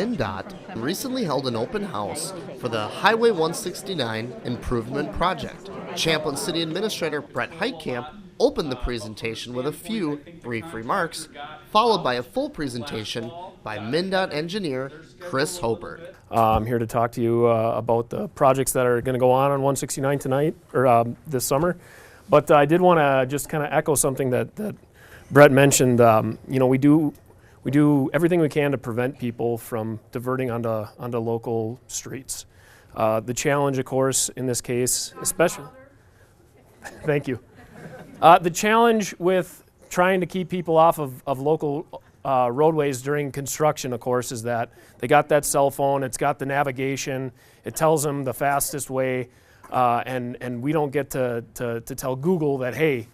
MnDOT recently held an open house for the Highway 169 Improvement Project. Champlin City Administrator Brett Heitkamp opened the presentation with a few brief remarks, followed by a full presentation by MnDOT engineer Chris Hoberg. I'm here to talk to you about the projects that are going to go on 169 tonight, or this summer. But I did want to just kind of echo something that Brett mentioned. We do everything we can to prevent people from diverting onto local streets. The challenge, of course, in this case, especially, thank you. The challenge with trying to keep people off of local roadways during construction, of course, is that they got that cell phone, it's got the navigation, it tells them the fastest way, and we don't get to tell Google that, hey,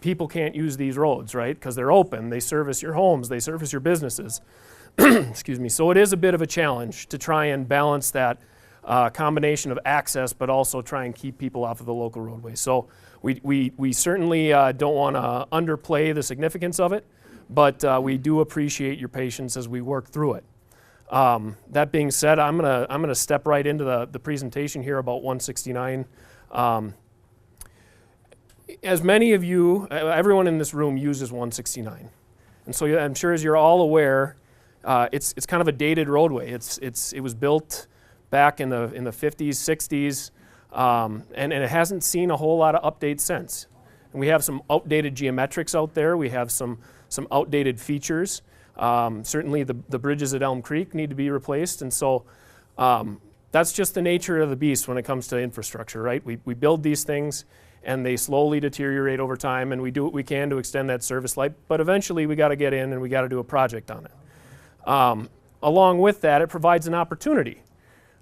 people can't use these roads, right? Because they're open, they service your homes, they service your businesses. Excuse me. So it is a bit of a challenge to try and balance that combination of access, but also try and keep people off of the local roadways. So we certainly don't want to underplay the significance of it, but we do appreciate your patience as we work through it. That being said, I'm gonna step right into the presentation here about 169. As many of you, everyone in this room uses 169, and so I'm sure as you're all aware, it's kind of a dated roadway. It was built back in the 50s, 60s, and it hasn't seen a whole lot of updates since. And we have some outdated geometrics out there. We have some outdated features. Certainly the bridges at Elm Creek need to be replaced, and so that's just the nature of the beast when it comes to infrastructure, right? We build these things and they slowly deteriorate over time, and we do what we can to extend that service life, but eventually we got to get in and we got to do a project on it. Along with that, it provides an opportunity.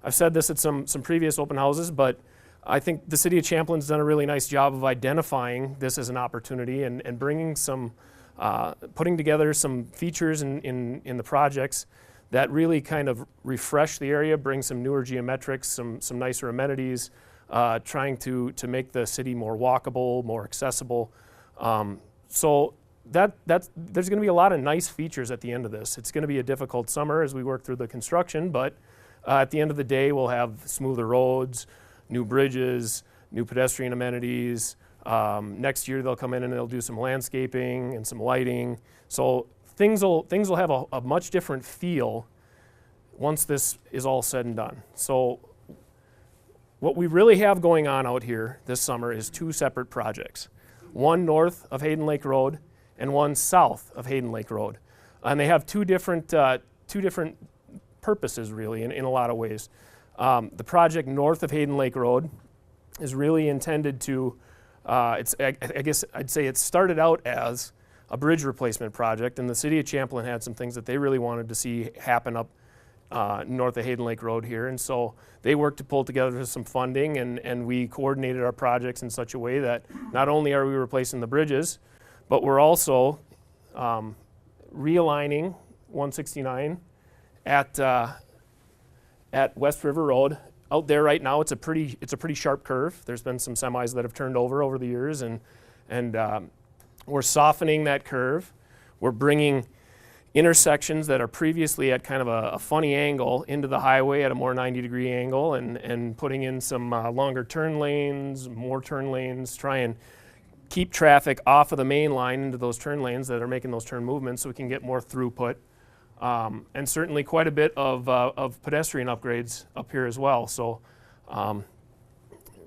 I've said this at some previous open houses, but I think the City of Champlin's done a really nice job of identifying this as an opportunity and bringing putting together some features in the projects that really kind of refresh the area, bring some newer geometrics, some nicer amenities, trying to make the city more walkable, more accessible. So there's going to be a lot of nice features at the end of this. It's going to be a difficult summer as we work through the construction, but at the end of the day, we'll have smoother roads, new bridges, new pedestrian amenities. Next year they'll come in and they'll do some landscaping and some lighting. So things will have a much different feel once this is all said and done. So what we really have going on out here this summer is two separate projects. One north of Hayden Lake Road and one south of Hayden Lake Road. And they have two different purposes really in a lot of ways. The project north of Hayden Lake Road is really intended to, I guess I'd say it started out as a bridge replacement project, and the City of Champlin had some things that they really wanted to see happen up north of Hayden Lake Road here, and so they worked to pull together some funding, and we coordinated our projects in such a way that not only are we replacing the bridges, but we're also realigning 169 at West River Road. Out there right now, it's a pretty sharp curve. There's been some semis that have turned over the years, and we're softening that curve. We're bringing intersections that are previously at kind of a funny angle into the highway at a more 90-degree angle, and putting in some longer turn lanes, more turn lanes, try and keep traffic off of the main line into those turn lanes that are making those turn movements so we can get more throughput. And certainly quite a bit of pedestrian upgrades up here as well. So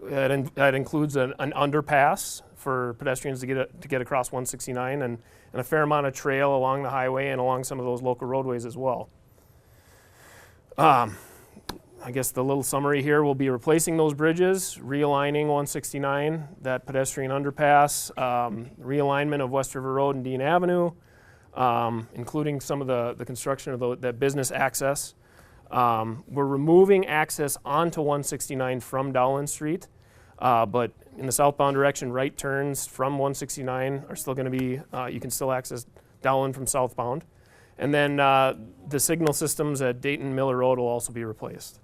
that includes an underpass for pedestrians to get across 169, and a fair amount of trail along the highway and along some of those local roadways as well. I guess the little summary here will be replacing those bridges, realigning 169, that pedestrian underpass, realignment of West River Road and Dean Avenue, including some of the construction of that business access. We're removing access onto 169 from Dowland Street, but in the southbound direction, right turns from 169 are still going to be, you can still access Dowland from southbound. And then the signal systems at Dayton Miller Road will also be replaced.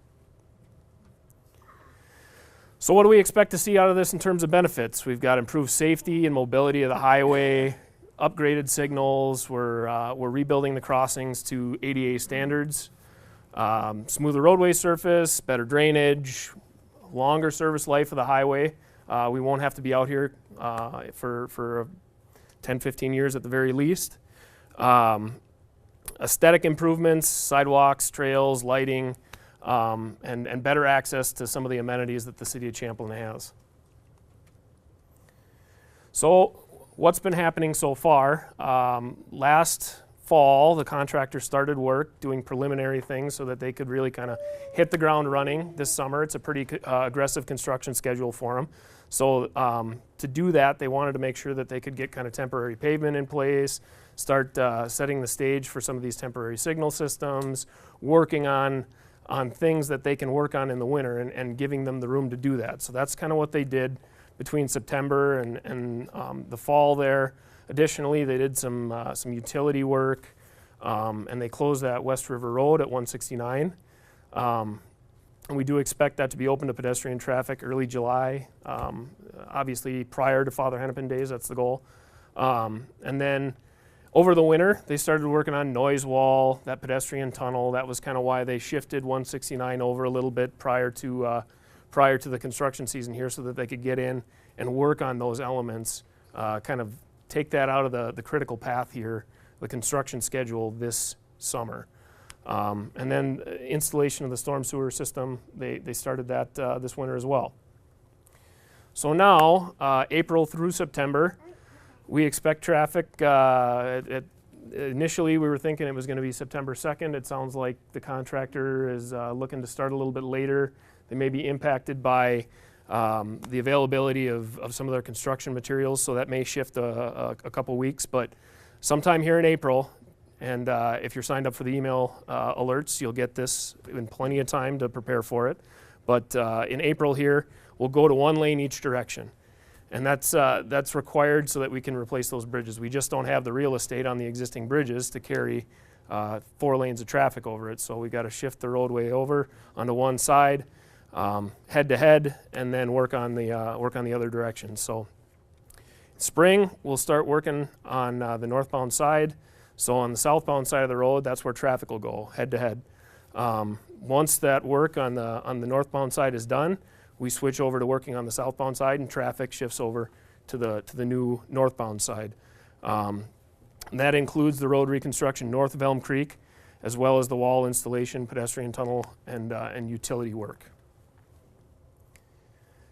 So what do we expect to see out of this in terms of benefits? We've got improved safety and mobility of the highway, upgraded signals. We're rebuilding the crossings to ADA standards. Smoother roadway surface, better drainage, longer service life of the highway. We won't have to be out here for 10, 15 years at the very least. Aesthetic improvements, sidewalks, trails, lighting, and better access to some of the amenities that the city of Champlin has. So what's been happening so far? Last fall, the contractor started work doing preliminary things so that they could really kind of hit the ground running this summer. It's a pretty aggressive construction schedule for them. So to do that, they wanted to make sure that they could get kind of temporary pavement in place, start setting the stage for some of these temporary signal systems, working on things that they can work on in the winter and giving them the room to do that. So that's kind of what they did between September and the fall there. Additionally, they did some utility work, and they closed that West River Road at 169. And we do expect that to be open to pedestrian traffic early July, obviously prior to Father Hennepin Days, that's the goal. And then over the winter, they started working on noise wall, that pedestrian tunnel. That was kind of why they shifted 169 over a little bit prior to the construction season here, so that they could get in and work on those elements, kind of take that out of the critical path here, the construction schedule this summer. And then installation of the storm sewer system, they started that this winter as well. So now, April through September, we expect traffic, initially we were thinking it was going to be September 2nd. It sounds like the contractor is looking to start a little bit later. They may be impacted by the availability of some of their construction materials, so that may shift a couple weeks, but sometime here in April, and if you're signed up for the email alerts, you'll get this in plenty of time to prepare for it. But in April here, we'll go to one lane each direction. And that's required so that we can replace those bridges. We just don't have the real estate on the existing bridges to carry 4 lanes of traffic over it. So we got to shift the roadway over onto one side, head to head, and then work on the other direction. So spring, we'll start working on the northbound side. So on the southbound side of the road, that's where traffic will go, head to head. Once that work on the northbound side is done, we switch over to working on the southbound side, and traffic shifts over to the new northbound side. That includes the road reconstruction north of Elm Creek, as well as the wall installation, pedestrian tunnel, and utility work.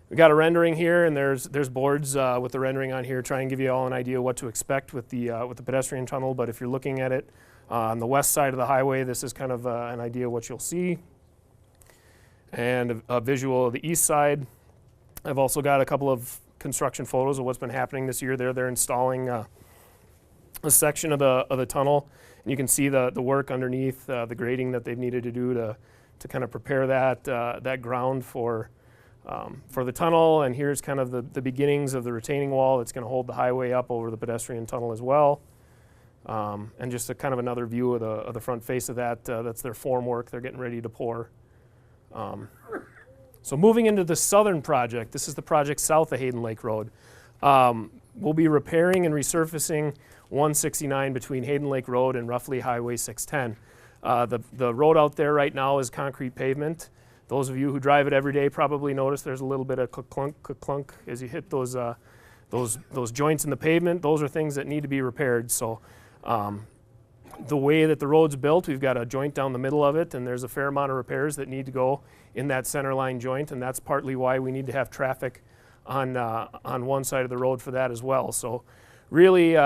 We got a rendering here, and there's boards with the rendering on here, try and give you all an idea what to expect with the pedestrian tunnel. But if you're looking at it on the west side of the highway, this is kind of an idea of what you'll see. And a visual of the east side. I've also got a couple of construction photos of what's been happening this year. They're installing a section of the tunnel, and you can see the work underneath, the grading that they've needed to do to kind of prepare that ground for the tunnel. And here's kind of the beginnings of the retaining wall that's going to hold the highway up over the pedestrian tunnel as well. And just a kind of another view of the front face of that. That's their form work they're getting ready to pour. So moving into the southern project, this is the project south of Hayden Lake Road. We'll be repairing and resurfacing 169 between Hayden Lake Road and roughly Highway 610. The road out there right now is concrete pavement. Those of you who drive it every day probably notice there's a little bit of clunk as you hit those joints in the pavement. Those are things that need to be repaired. So the way that the road's built, we've got a joint down the middle of it, and there's a fair amount of repairs that need to go in that center line joint, and that's partly why we need to have traffic on one side of the road for that as well. So really,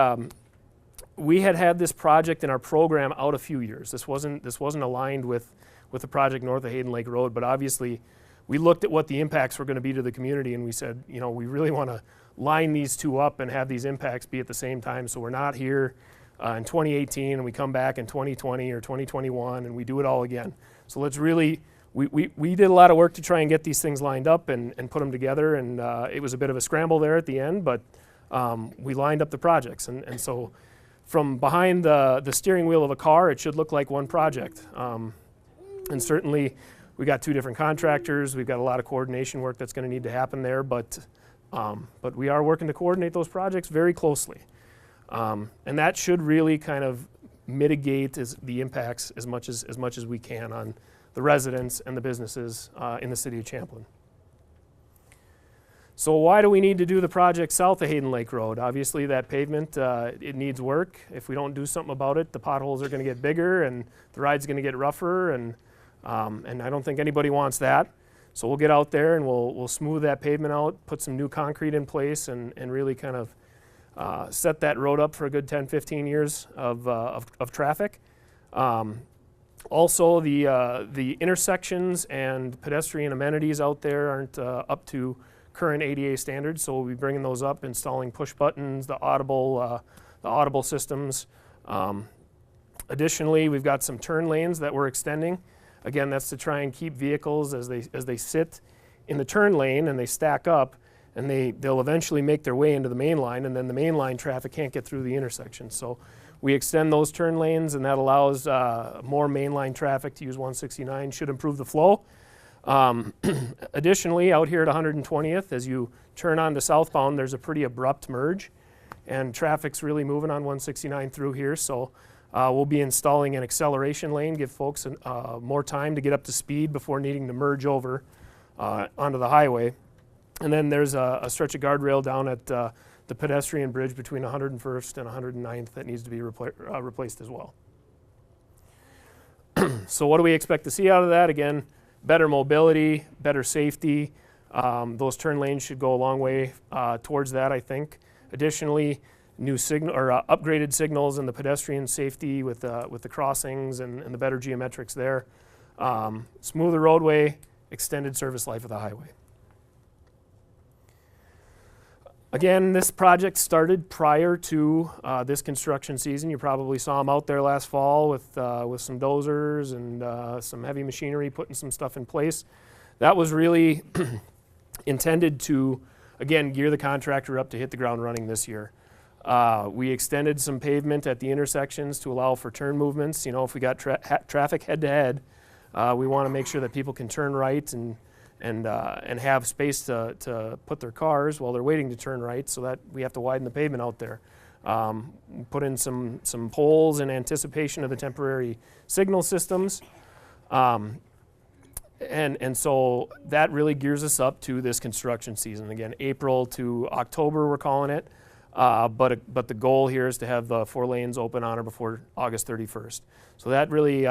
we had this project in our program out a few years. This wasn't aligned with the project north of Hayden Lake Road, but obviously we looked at what the impacts were going to be to the community, and we said, you know, we really want to line these two up and have these impacts be at the same time, so we're not here in 2018 and we come back in 2020 or 2021 and we do it all again. So let's really, we did a lot of work to try and get these things lined up and put them together, and it was a bit of a scramble there at the end, but we lined up the projects, and so from behind the steering wheel of a car, it should look like one project. And certainly we got 2 different contractors, we've got a lot of coordination work that's going to need to happen there, but we are working to coordinate those projects very closely. And that should really kind of mitigate the impacts as much as we can on the residents and the businesses in the city of Champlin. So why do we need to do the project south of Hayden Lake Road? Obviously that pavement, it needs work. If we don't do something about it, the potholes are going to get bigger and the ride's going to get rougher, and I don't think anybody wants that. So we'll get out there and we'll smooth that pavement out, put some new concrete in place, and really kind of set that road up for a good 10-15 years of traffic. Also, the intersections and pedestrian amenities out there aren't up to current ADA standards, so we'll be bringing those up, installing push buttons, the audible systems. Additionally, we've got some turn lanes that we're extending. Again, that's to try and keep vehicles as they sit in the turn lane and they stack up, and they'll eventually make their way into the main line, and then the main line traffic can't get through the intersection. So we extend those turn lanes, and that allows more mainline traffic to use 169, should improve the flow. Additionally, out here at 120th, as you turn onto southbound, there's a pretty abrupt merge, and traffic's really moving on 169 through here. So we'll be installing an acceleration lane, give folks more time to get up to speed before needing to merge over onto the highway. And then there's a stretch of guardrail down at the pedestrian bridge between 101st and 109th that needs to be replaced as well. So what do we expect to see out of that? Again, better mobility, better safety. Those turn lanes should go a long way towards that, I think. Additionally, new signal or upgraded signals in the pedestrian safety with the crossings and the better geometrics there. Smoother roadway, extended service life of the highway. Again, this project started prior to this construction season. You probably saw them out there last fall with some dozers and some heavy machinery putting some stuff in place. That was really intended to, again, gear the contractor up to hit the ground running this year. We extended some pavement at the intersections to allow for turn movements. You know, if we got traffic head to head, we want to make sure that people can turn right and have space to put their cars while they're waiting to turn right, so that we have to widen the pavement out there. Put in some poles in anticipation of the temporary signal systems. And so that really gears us up to this construction season. Again, April to October, we're calling it. But the goal here is to have the 4 lanes open on or before August 31st. So that really,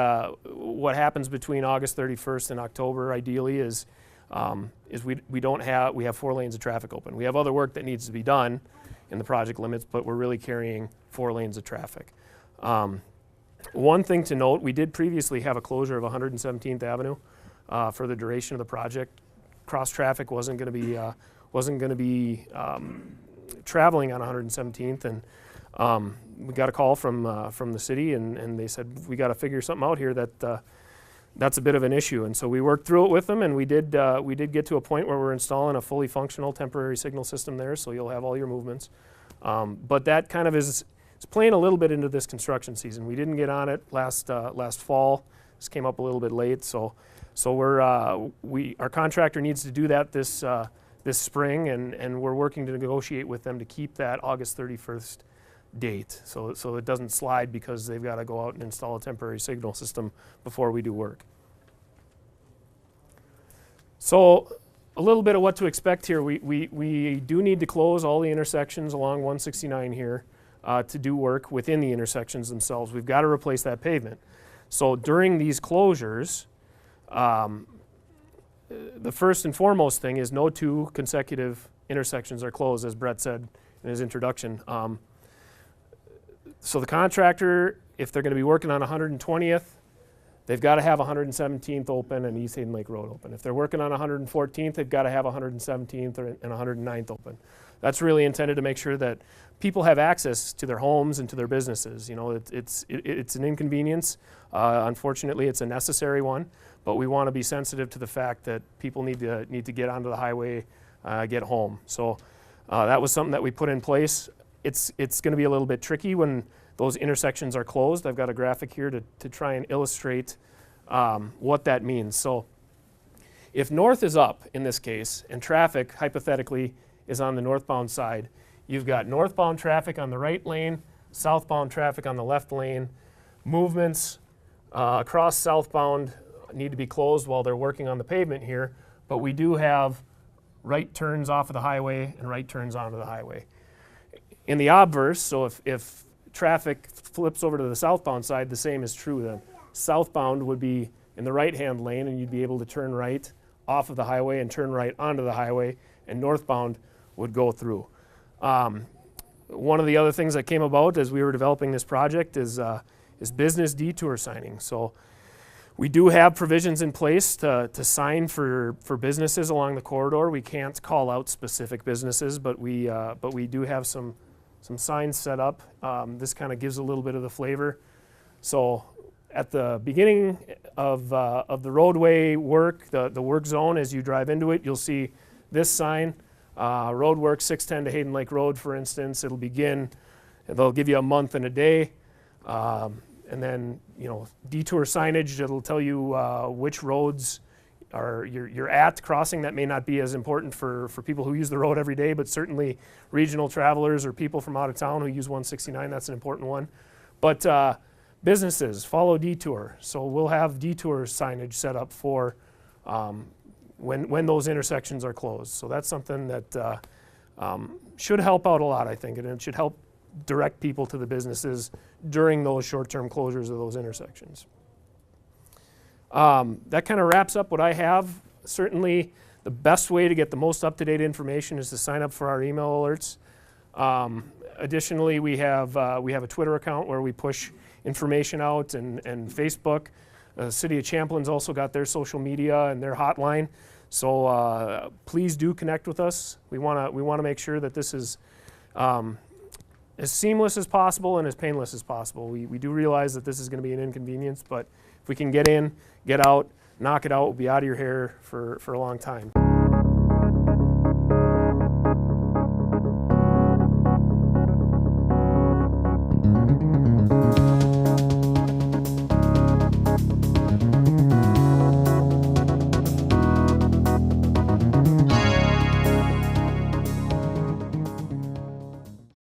what happens between August 31st and October ideally is we have 4 lanes of traffic open. We have other work that needs to be done in the project limits, but we're really carrying 4 lanes of traffic. One thing to note, we did previously have a closure of 117th Avenue for the duration of the project. Cross traffic wasn't going to be traveling on 117th, and we got a call from the city, and they said we got to figure something out here that's a bit of an issue. And so we worked through it with them, and we did get to a point where we're installing a fully functional temporary signal system there, so you'll have all your movements. But that kind of is playing a little bit into this construction season. We didn't get on it last fall. This came up a little bit late, so our contractor needs to do that this spring, and we're working to negotiate with them to keep that August 31st date, so it doesn't slide because they've got to go out and install a temporary signal system before we do work. So a little bit of what to expect here. We do need to close all the intersections along 169 here to do work within the intersections themselves. We've got to replace that pavement. So during these closures, the first and foremost thing is no 2 consecutive intersections are closed, as Brett said in his introduction. So the contractor, if they're going to be working on 120th, they've got to have 117th open and East Hayden Lake Road open. If they're working on 114th, they've got to have 117th and 109th open. That's really intended to make sure that people have access to their homes and to their businesses. You know, it's an inconvenience. Unfortunately, it's a necessary one, but we want to be sensitive to the fact that people need to get onto the highway, get home. So that was something that we put in place. It's going to be a little bit tricky when those intersections are closed. I've got a graphic here to try and illustrate what that means. So if north is up in this case, and traffic hypothetically is on the northbound side, you've got northbound traffic on the right lane, southbound traffic on the left lane. Movements across southbound need to be closed while they're working on the pavement here, but we do have right turns off of the highway and right turns onto the highway. In the obverse, so if traffic flips over to the southbound side, the same is true. The southbound would be in the right-hand lane, and you'd be able to turn right off of the highway and turn right onto the highway, and northbound would go through. One of the other things that came about as we were developing this project is business detour signing. So we do have provisions in place to sign for businesses along the corridor. We can't call out specific businesses, but we do have some signs set up. This kind of gives a little bit of the flavor. So at the beginning of the roadway work, the work zone, as you drive into it, you'll see this sign, road work 610 to Hayden Lake Road, for instance. It'll begin, they'll give you a month and a day. And then, detour signage that'll tell you which roads you're at crossing. That may not be as important for people who use the road every day, but certainly regional travelers or people from out of town who use 169, that's an important one. But businesses follow detour. So we'll have detour signage set up for when those intersections are closed. So that's something that should help out a lot, I think, and it should help direct people to the businesses during those short-term closures of those intersections. That kind of wraps up what I have. Certainly the best way to get the most up-to-date information is to sign up for our email alerts. Additionally, we have a Twitter account where we push information out, and Facebook. The City of Champlin's also got their social media and their hotline. So please do connect with us. We want to make sure that this is as seamless as possible and as painless as possible. We do realize that this is going to be an inconvenience, but if we can get in, get out, knock it out, we'll be out of your hair for a long time.